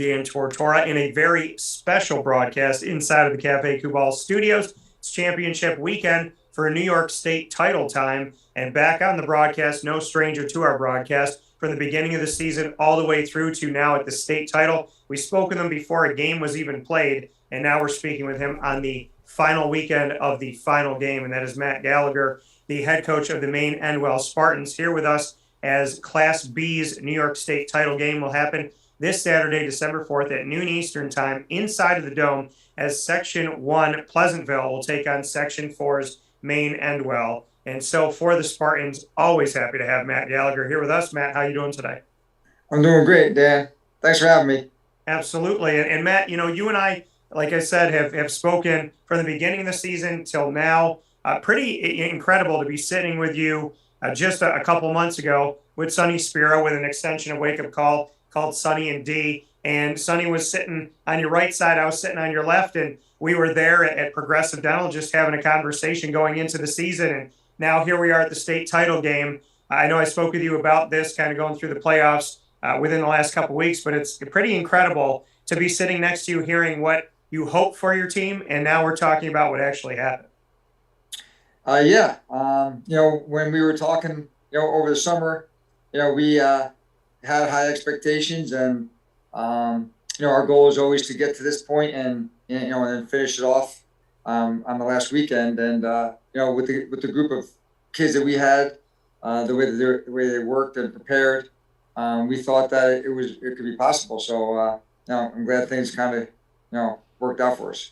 and Tortora in a very special broadcast inside of the Cafe Cubal studios. It's championship weekend for New York State title time. And back on the broadcast, no stranger to our broadcast, from the beginning of the season all the way through to now at the state title. We spoke with him before a game was even played, and now we're speaking with him on the final weekend of the final game, and that is Matt Gallagher, the head coach of the Maine-Endwell Spartans, here with us as Class B's New York State title game will happen this Saturday, December 4th at noon Eastern time inside of the Dome as Section 1 Pleasantville will take on Section 4's Maine-Endwell. And so for the Spartans, always happy to have Matt Gallagher here with us. Matt, how you doing today? I'm doing great, Dan. Thanks for having me. Absolutely. And Matt, you and I, like I said, have spoken from the beginning of the season till now. Pretty incredible to be sitting with you just a couple months ago with Sonny Spiro with an extension of Wake Up Call called Sonny and D. And Sonny was sitting on your right side. I was sitting on your left. And we were there at Progressive Dental just having a conversation going into the season. And now here we are at the state title game. I know I spoke with you about this kind of going through the playoffs within the last couple of weeks, but it's pretty incredible to be sitting next to you hearing what you hope for your team. And now we're talking about what actually happened. Yeah. When we were talking, over the summer, we had high expectations, and our goal is always to get to this point and then finish it off on the last weekend. And with the group of kids that we had, the way they worked and prepared, we thought that it could be possible. So I'm glad things kind of worked out for us.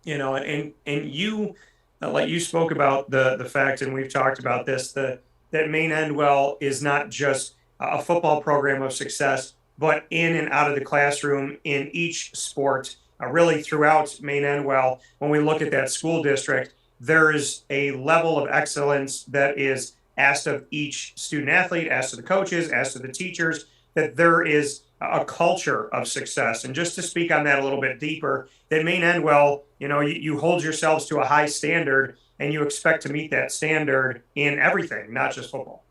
And you, like you spoke about the fact, and we've talked about this, that Maine-Endwell is not just a football program of success, but in and out of the classroom in each sport, really throughout Maine-Endwell. When we look at that school district, there is a level of excellence that is asked of each student athlete, asked of the coaches, asked of the teachers, that there is a culture of success. And just to speak on that a little bit deeper, that Maine-Endwell, you hold yourselves to a high standard and you expect to meet that standard in everything, not just football.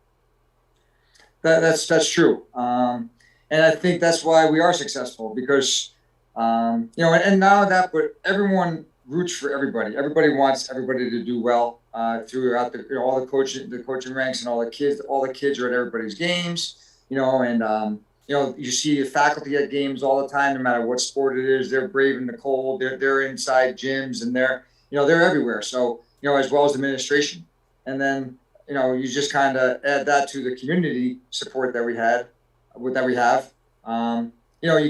That's true, and I think that's why we are successful because and now that, but everyone roots for everybody. Everybody wants everybody to do well throughout all the coaching ranks, and all the kids. All the kids are at everybody's games, and you see the faculty at games all the time, no matter what sport it is. They're braving the cold. They're inside gyms, and they're everywhere. So as well as administration, and then you just kind of add that to the community support that we have. You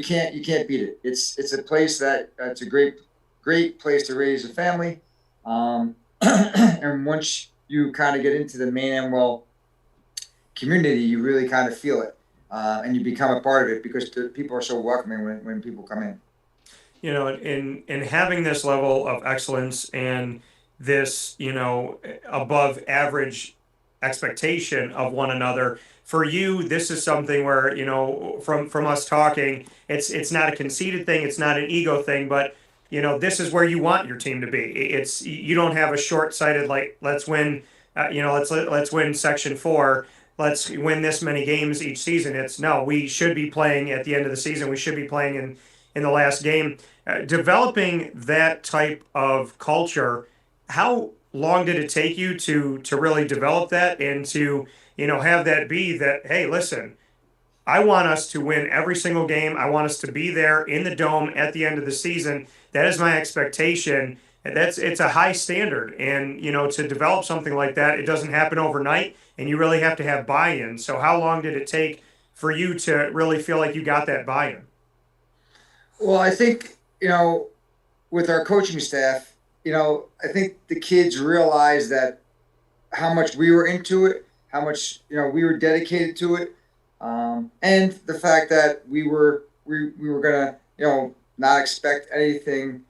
can't beat it. It's a place it's a great place to raise a family. And once you kind of get into the Maine-Endwell community, you really kind of feel it, and you become a part of it because the people are so welcoming when people come in. In having this level of excellence and this, above average expectation of one another. For you, this is something where, from us talking, it's not a conceited thing, it's not an ego thing, but this is where you want your team to be. It's you don't have a short-sighted like let's win, let's win Section 4, let's win this many games each season. It's no, we should be playing at the end of the season. We should be playing in the last game. Developing that type of culture, how long did it take you to really develop that and to have that be that, hey, listen, I want us to win every single game. I want us to be there in the Dome at the end of the season. That is my expectation. It's a high standard, and to develop something like that, it doesn't happen overnight, and you really have to have buy-in. So how long did it take for you to really feel like you got that buy-in? Well, I think with our coaching staff, I think the kids realized that how much we were into it, how much we were dedicated to it, and the fact that we were gonna not expect anything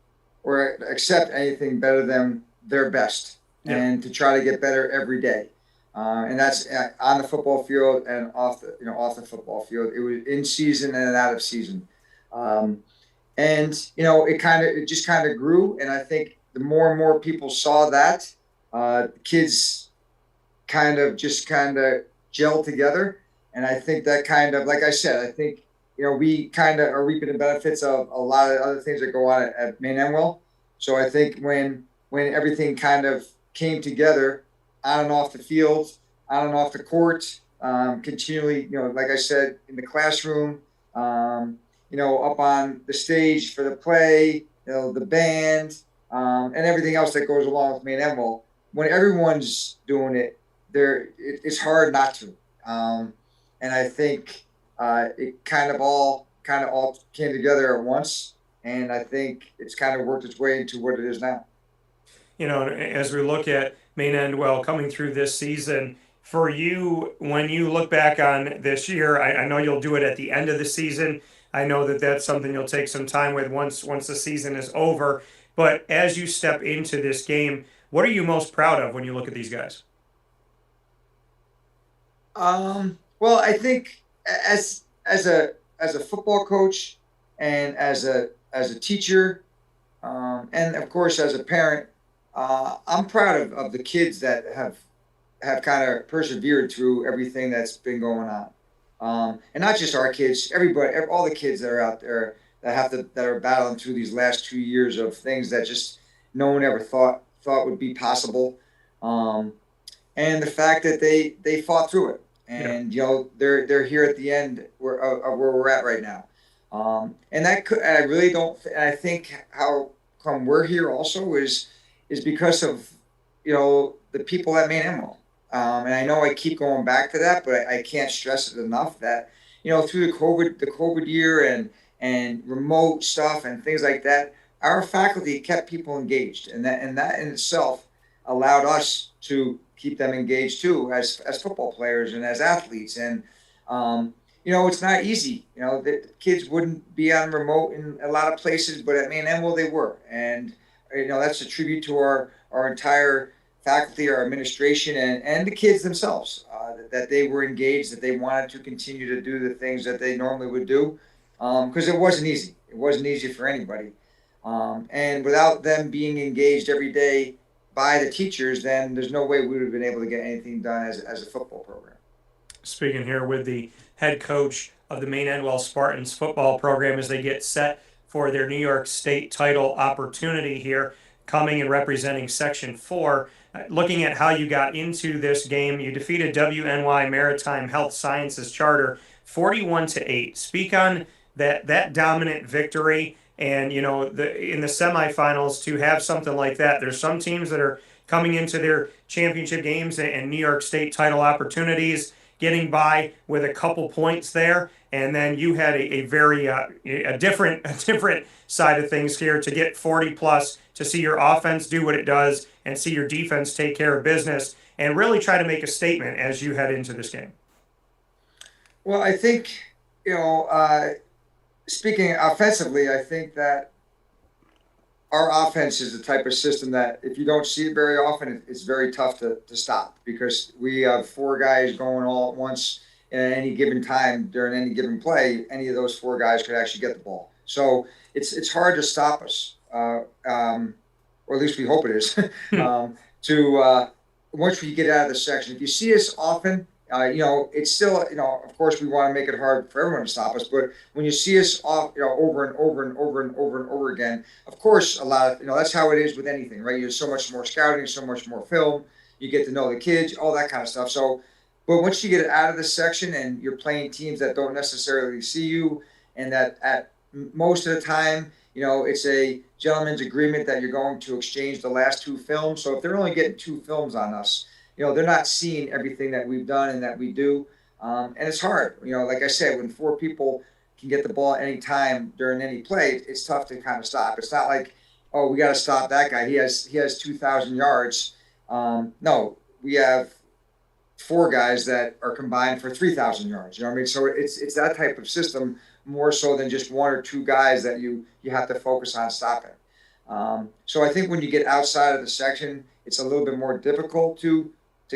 or accept anything better than their best, Yeah. and to try to get better every day. And that's on the football field and off the football field. It was in season and out of season, and it just kind of grew. And I think the more and more people saw that, kids kind of gel together. And I think that kind of, like I said, I think we kind of are reaping the benefits of a lot of other things that go on at Maine-Ednwell. So I think when everything kind of came together on and off the field, on and off the court, continually, like I said, in the classroom, up on the stage for the play, the band, and everything else that goes along with Maine-Ednwell. When everyone's doing it, it's hard not to. And I think it kind of all came together at once, and I think it's kind of worked its way into what it is now. As we look at Maine-Endwell coming through this season, for you, when you look back on this year, I know you'll do it at the end of the season. I know that that's something you'll take some time with once the season is over. But as you step into this game, what are you most proud of when you look at these guys? Well, I think as a football coach and as a teacher, and of course as a parent, I'm proud of the kids that have kind of persevered through everything that's been going on. And not just our kids, everybody, all the kids that are out there that are battling through these last 2 years of things that just no one ever thought would be possible. Um, and the fact that they fought through it, Yeah. and they're here at the end of where we're at right now. And that could, and I really don't, and I think how come we're here also is because of the people at Maine-Ednwell. And I know I keep going back to that, but I can't stress it enough that through the COVID year and remote stuff and things like that, our faculty kept people engaged, and that in itself allowed us to keep them engaged too as football players and as athletes. And it's not easy. The kids wouldn't be on remote in a lot of places, but at Maine-Ednwell they were, and that's a tribute to our entire faculty, our administration, and the kids themselves, that they were engaged, that they wanted to continue to do the things that they normally would do, because it wasn't easy. It wasn't easy for anybody. And without them being engaged every day by the teachers, then there's no way we would have been able to get anything done as a football program. Speaking here with the head coach of the Maine-Edwell Spartans football program as they get set for their New York State title opportunity here, coming and representing Section 4. Looking at how you got into this game, you defeated WNY Maritime Health Sciences Charter 41-8. Speak on that dominant victory, and in the semifinals to have something like that. There's some teams that are coming into their championship games and New York State title opportunities, getting by with a couple points there, and then you had a very a different side of things here to get 40 plus, to see your offense do what it does and see your defense take care of business and really try to make a statement as you head into this game. Well, I think speaking offensively, I think that our offense is the type of system that if you don't see it very often, it's very tough to stop, because we have four guys going all at once at any given time during any given play. Any of those four guys could actually get the ball. So it's hard to stop us, or at least we hope it is, to once we get out of the section. If you see us often, it's still, of course, we want to make it hard for everyone to stop us. But when you see us off, over and over and over and over and over again, of course, a lot of, that's how it is with anything, right? There's so much more scouting, so much more film. You get to know the kids, all that kind of stuff. So, but once you get out of the section and you're playing teams that don't necessarily see you, and that at most of the time, it's a gentleman's agreement that you're going to exchange the last two films. So if they're only getting two films on us, they're not seeing everything that we've done and that we do. And it's hard. Like I said, when four people can get the ball any time during any play, it's tough to kind of stop. It's not like, oh, we got to stop that guy. He has 2,000 yards. No, we have four guys that are combined for 3,000 yards. You know what I mean? So it's that type of system, more so than just one or two guys that you have to focus on stopping. So I think when you get outside of the section, it's a little bit more difficult to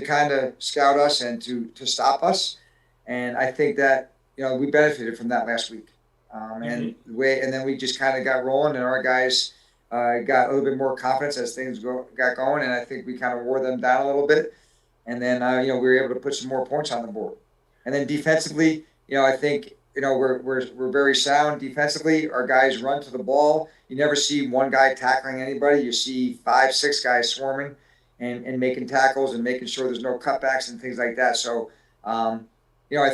kind of scout us and to stop us. And I think that we benefited from that last week. And then we just kind of got rolling, and our guys got a little bit more confidence as things got going, and I think we kind of wore them down a little bit. And then we were able to put some more points on the board. And then defensively, I think we're very sound defensively. Our guys run to the ball. You never see one guy tackling anybody. You see 5, 6 guys swarming and making tackles and making sure there's no cutbacks and things like that. So, I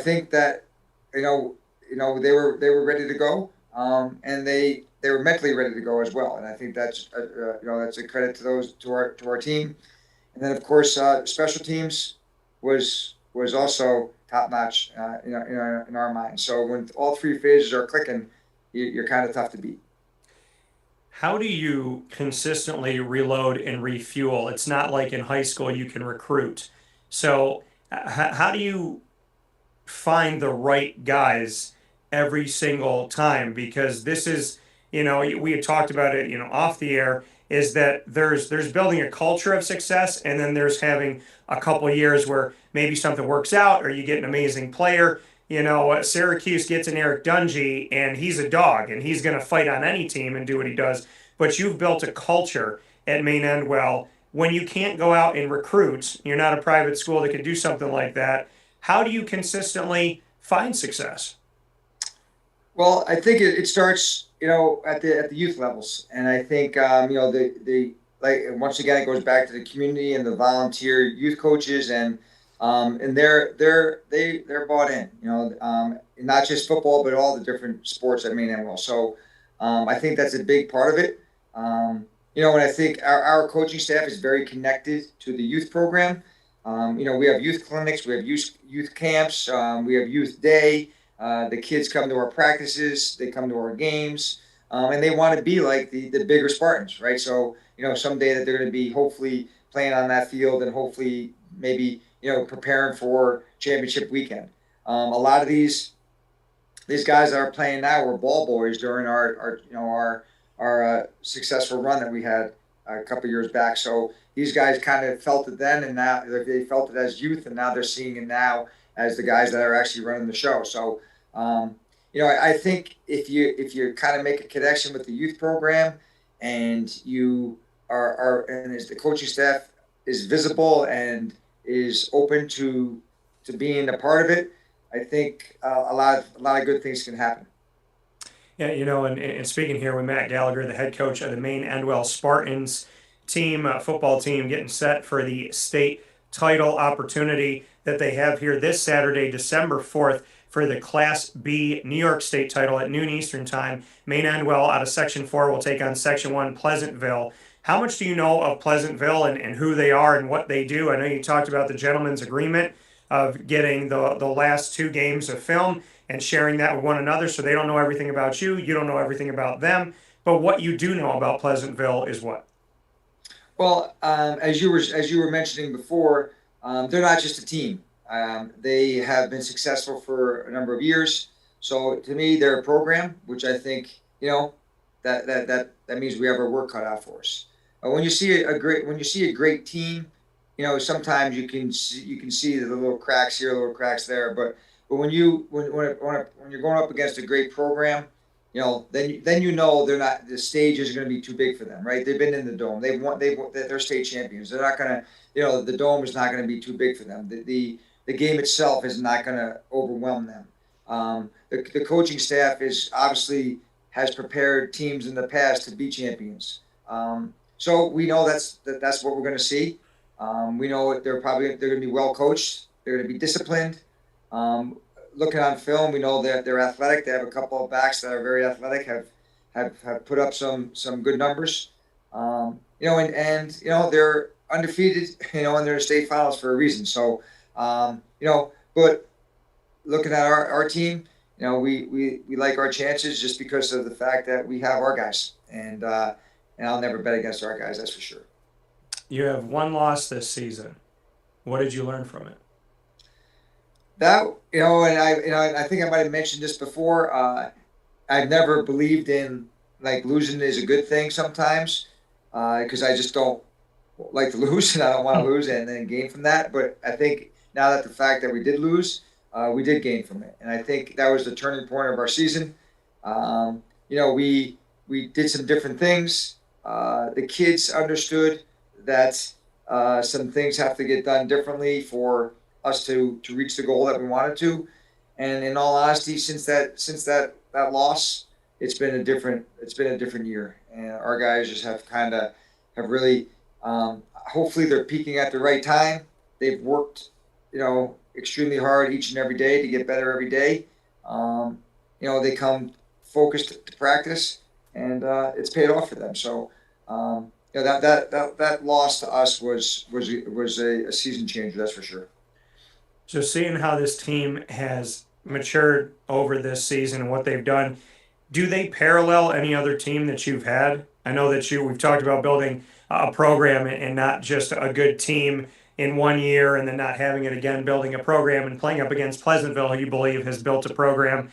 think that they were ready to go, and they were mentally ready to go as well. And I think that's a credit to our team. And then of course special teams was also top notch in our mind. So when all three phases are clicking, you're kind of tough to beat. How do you consistently reload and refuel? It's not like in high school you can recruit. So, how do you find the right guys every single time? Because this is, we had talked about it, off the air, is that there's building a culture of success, and then there's having a couple of years where maybe something works out or you get an amazing player. Syracuse gets an Eric Dungy, and he's a dog, and he's going to fight on any team and do what he does. But you've built a culture at Maine-Endwell. When you can't go out and recruit, you're not a private school that can do something like that. How do you consistently find success? Well, I think it starts, at the youth levels, and I think the like once again it goes back to the community and the volunteer youth coaches, and they're bought in, not just football but all the different sports at Maine-Ednwell. So I think that's a big part of it. And I think our coaching staff is very connected to the youth program. We have youth clinics, we have youth camps, we have youth day. The kids come to our practices, they come to our games, and they want to be like the bigger Spartans, right? So, someday that they're going to be hopefully playing on that field and hopefully maybe, preparing for championship weekend. A lot of these guys that are playing now were ball boys during our successful run that we had a couple years back. So these guys kind of felt it then, and now they felt it as youth, and now they're seeing it now as the guys that are actually running the show. So, I think if you kind of make a connection with the youth program, and you and as the coaching staff is visible and is open to being a part of it, I think a lot of good things can happen. Yeah, and speaking here with Matt Gallagher, the head coach of the Maine-Ednwell Spartans team, football team, getting set for the state title opportunity that they have here this Saturday, December 4th, for the Class B New York State title at noon Eastern Time. Maine-Ednwell out of Section 4 will take on Section 1 Pleasantville. How much do you know of Pleasantville and who they are and what they do? I know you talked about the gentleman's agreement of getting the last 2 games of film and sharing that with one another, so they don't know everything about you, you don't know everything about them. But what you do know about Pleasantville is what? Well, as you were mentioning before, they're not just a team. They have been successful for a number of years. So to me, they're a program, which I think that means we have our work cut out for us. When you see a great team, sometimes you can see the little cracks here, little cracks there. But when you're going up against a great program, then they're not, the stage is going to be too big for them, right? They've been in the dome. They're state champions. They're not going to, the dome is not going to be too big for them. The game itself is not going to overwhelm them. The coaching staff is obviously has prepared teams in the past to be champions. So we know that's what we're going to see. We know they're going to be well coached. They're going to be disciplined. Looking on film, we know that they're athletic. They have a couple of backs that are very athletic, have put up some good numbers. They're undefeated, and they're in state finals for a reason. So, but looking at our team, we like our chances just because of the fact that we have our guys, and I'll never bet against our guys. That's for sure. You have 1 loss this season. What did you learn from it? That and I think I might have mentioned this before. I've never believed in like losing is a good thing sometimes, because I just don't like to lose and I don't want to lose and then gain from that. But I think now that the fact that we did lose, we did gain from it, and I think that was the turning point of our season. We did some different things. The kids understood that some things have to get done differently for us to reach the goal that we wanted to. And in all honesty, since that loss, it's been a different year, and our guys just have really, hopefully they're peaking at the right time. They've worked, extremely hard each and every day to get better every day. Um, they come focused to practice, and it's paid off for them. So, that loss to us was a season changer. That's for sure. So seeing how this team has matured over this season and what they've done, do they parallel any other team that you've had? I know that we've talked about building a program and not just a good team in one year and then not having it again, building a program and playing up against Pleasantville, who you believe has built a program.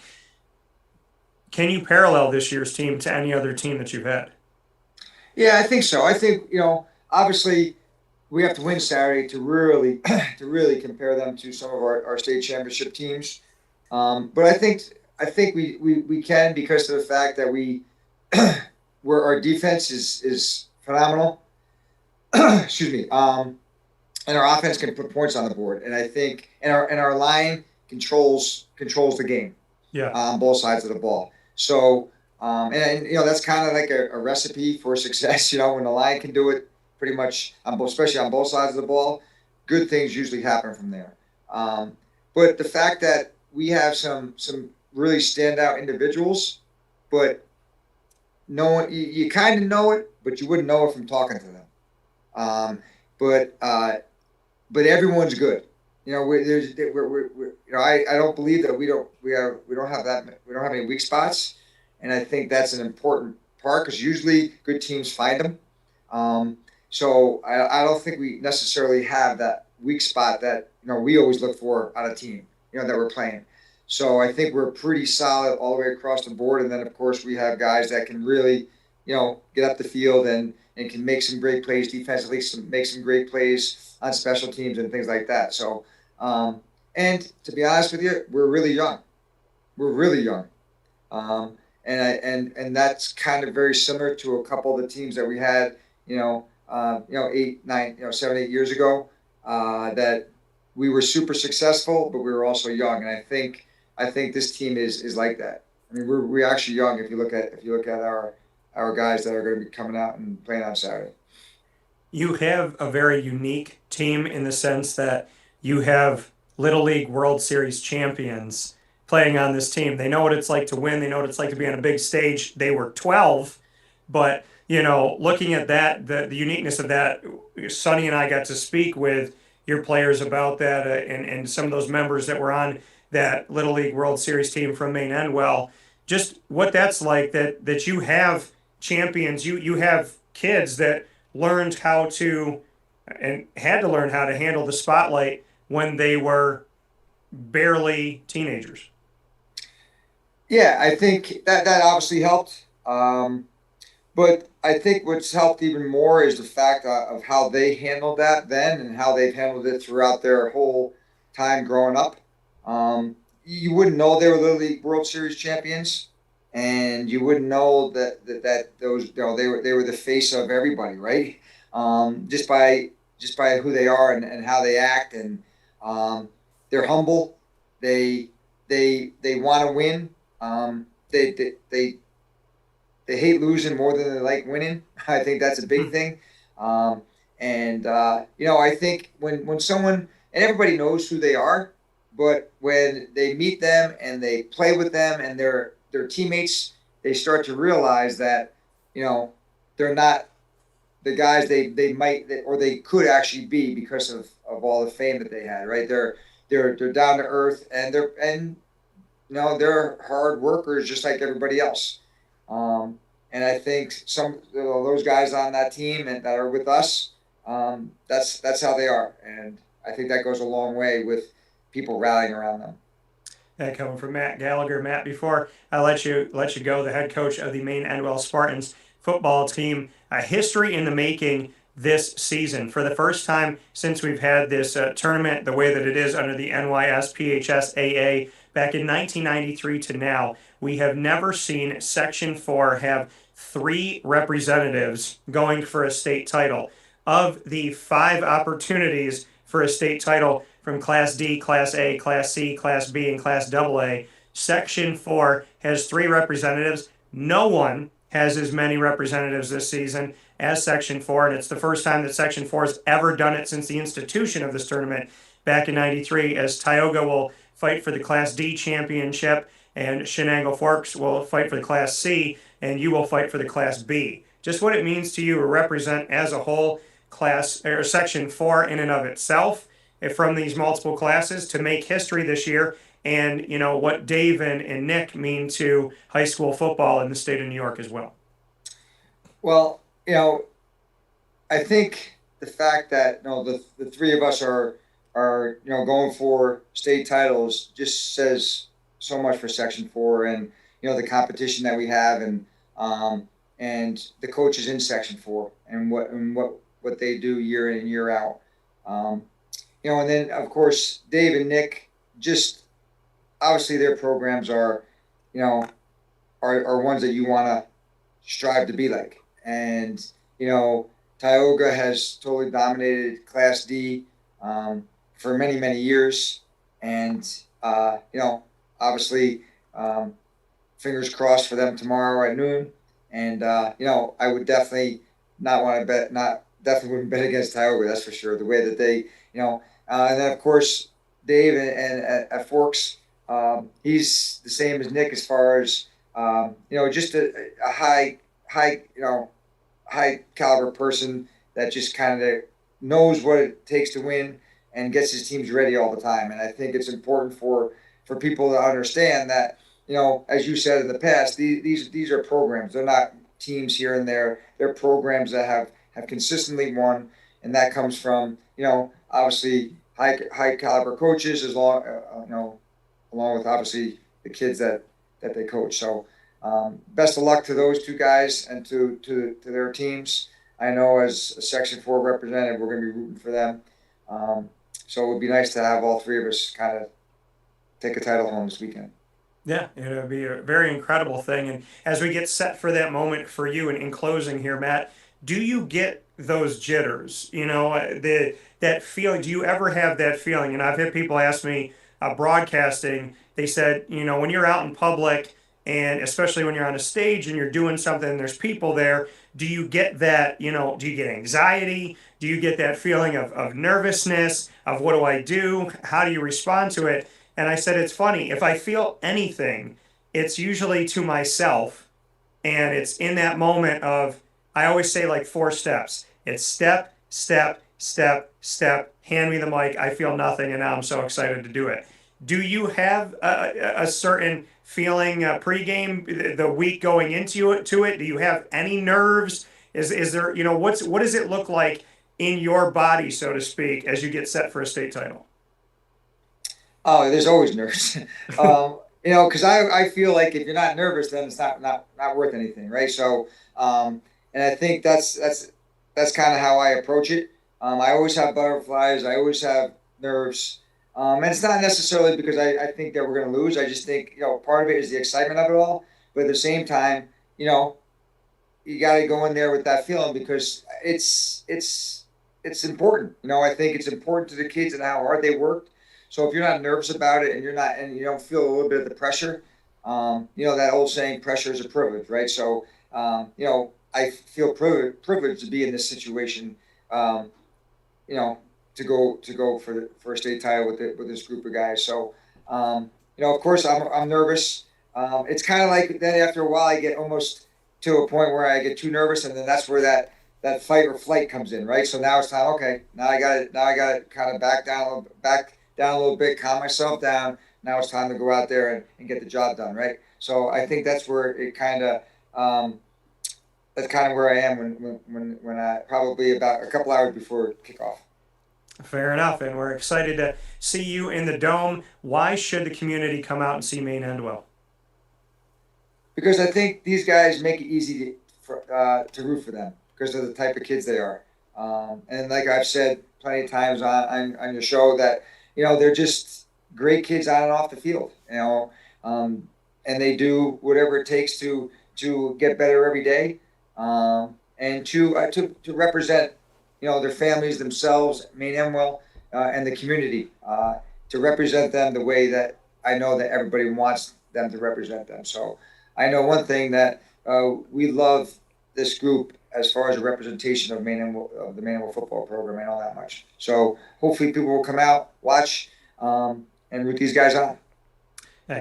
Can you parallel this year's team to any other team that you've had? Yeah, I think so. I think obviously we have to win Saturday to really to really compare them to some of our state championship teams. But I think we can because of the fact that we where our defense is phenomenal. Excuse me. And our offense can put points on the board, and I think and our line controls the game Yeah. on both sides of the ball. So, and that's kind of like a recipe for success. When the line can do it pretty much, especially on both sides of the ball, good things usually happen from there. Um, but the fact that we have some really standout individuals, but no one you kind of know it, but you wouldn't know it from talking to them. Um, but but everyone's good. I don't believe that we don't have any weak spots, and I think that's an important part because usually good teams find them. So I don't think we necessarily have that weak spot that we always look for on a team that we're playing. So I think we're pretty solid all the way across the board, and then of course we have guys that can really get up the field and can make some great plays defensively, make some great plays on special teams and things like that. So, and to be honest with you, we're really young. We're really young, and that's kind of very similar to a couple of the teams that we had, 8, 9, 7, 8 years ago. That we were super successful, but we were also young, and I think this team is like that. I mean, we're actually young if you look at our guys that are going to be coming out and playing on Saturday. You have a very unique team in the sense that you have Little League World Series champions playing on this team. They know what it's like to win. They know what it's like to be on a big stage. They were 12, but looking at that, the uniqueness of that, Sonny and I got to speak with your players about that, and some of those members that were on that Little League World Series team from Maine-Endwell. Just what that's like that you have champions, you have kids that learned how to and had to learn how to handle the spotlight when they were barely teenagers. Yeah, I think that obviously helped. But I think what's helped even more is the fact of how they handled that then and how they've handled it throughout their whole time growing up. You wouldn't know they were Little League World Series champions, and you wouldn't know that those they were the face of everybody, right? Just by who they are and how they act, and they're humble. They they want to win. They hate losing more than they like winning. I think that's a big thing. And I think when someone and everybody knows who they are, but when they meet them and they play with them and their teammates, they start to realize that they're not the guys they might or they could actually be because of all the fame that they had. Right? They're down to earth and they're hard workers just like everybody else. And I think some of those guys on that team and that are with us, that's how they are, and I think that goes a long way with people rallying around them. That coming from Matt Gallagher. Matt, before I let you go, the head coach of the Maine-Ednwell Spartans football team, a history in the making this season. For the first time since we've had this tournament the way that it is under the NYSPHSAA back in 1993 to now, we have never seen Section 4 have three representatives going for a state title. Of the five opportunities for a state title, from Class D, Class A, Class C, Class B, and Class AA. Section 4 has 3 representatives. No one has as many representatives this season as Section 4, and it's the first time that Section 4 has ever done it since the institution of this tournament back in '93, as Tioga will fight for the Class D championship, and Shenango Forks will fight for the Class C, and you will fight for the Class B. Just what it means to you to represent as a whole class or Section 4 in and of itself from these multiple classes to make history this year, and what Dave and Nick mean to high school football in the state of New York as well. Well, I think the fact that the 3 of us are going for state titles just says so much for Section 4, and the competition that we have, and the coaches in Section 4, and what they do year in and year out. And then of course Dave and Nick, just obviously their programs are ones that you want to strive to be like. And Tioga has totally dominated Class D for many, many years, and obviously fingers crossed for them tomorrow at noon. And I would definitely definitely wouldn't bet against Tioga, that's for sure. The way that they and then of course Dave and at Forks, he's the same as Nick as far as just a high caliber person that just kind of knows what it takes to win and gets his teams ready all the time. And I think it's important for people to understand that, as you said in the past, these are programs. They're not teams here and there. They're programs that have consistently won, and that comes from obviously high caliber coaches, along with obviously the kids that they coach. So best of luck to those 2 guys and to their teams. I know as a Section 4 representative, we're going to be rooting for them. So it would be nice to have all 3 of us kind of take a title home this weekend. Yeah, it would be a very incredible thing. And as we get set for that moment for you, and in closing here, Matt, do you get those jitters? That feeling. Do you ever have that feeling? And I've had people ask me, broadcasting. They said, when you're out in public, and especially when you're on a stage and you're doing something, and there's people there. Do you get that? Do you get anxiety? Do you get that feeling of nervousness? Of what do I do? How do you respond to it? And I said, it's funny. If I feel anything, it's usually to myself. And it's in that moment of, I always say like 4 steps. It's step, step, step, step, hand me the mic. I feel nothing. And now I'm so excited to do it. Do you have a certain feeling pregame, the week going into it? Do you have any nerves? Is there, what does it look like in your body, so to speak, as you get set for a state title? Oh, there's always nerves. Because I feel like if you're not nervous, then it's not worth anything, right? So, and I think that's kind of how I approach it. I always have butterflies. I always have nerves. And it's not necessarily because I think that we're going to lose. I just think, part of it is the excitement of it all. But at the same time, you got to go in there with that feeling, because it's important. I think it's important to the kids and how hard they worked. So if you're not nervous about it, and you don't feel a little bit of the pressure, that old saying, pressure is a privilege, right? So, I feel privileged to be in this situation, to go for a state title with this group of guys. So, of course I'm nervous. It's kind of like then after a while I get almost to a point where I get too nervous, and then that's where that fight or flight comes in, right? So now it's time. Okay, now I got to kind of back down a little bit, calm myself down. Now it's time to go out there and get the job done, right? So I think that's where it that's kind of where I am when I probably about a couple hours before kickoff. Fair enough, and we're excited to see you in the Dome. Why should the community come out and see Maine-Endwell? Because I think these guys make it easy to root for them because of the type of kids they are. And like I've said plenty of times on your show, that they're just great kids on and off the field. And they do whatever it takes to get better every day, and to represent their families, themselves, Maine-Ednwell, and the community to represent them the way that I know that everybody wants them to represent them. So I know one thing that we love this group as far as a representation of of the Maine-Ednwell football program. I know that much. So hopefully people will come out, watch, and root these guys on.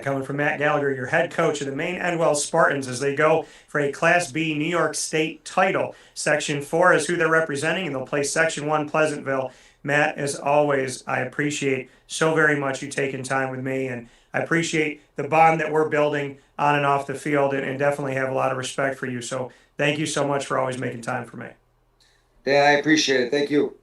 Coming from Matt Gallagher, your head coach of the Maine-Ednwell Spartans as they go for a Class B New York State title. Section 4 is who they're representing, and they'll play Section 1 Pleasantville. Matt, as always, I appreciate so very much you taking time with me, and I appreciate the bond that we're building on and off the field, and definitely have a lot of respect for you. So thank you so much for always making time for me. Dan, I appreciate it. Thank you.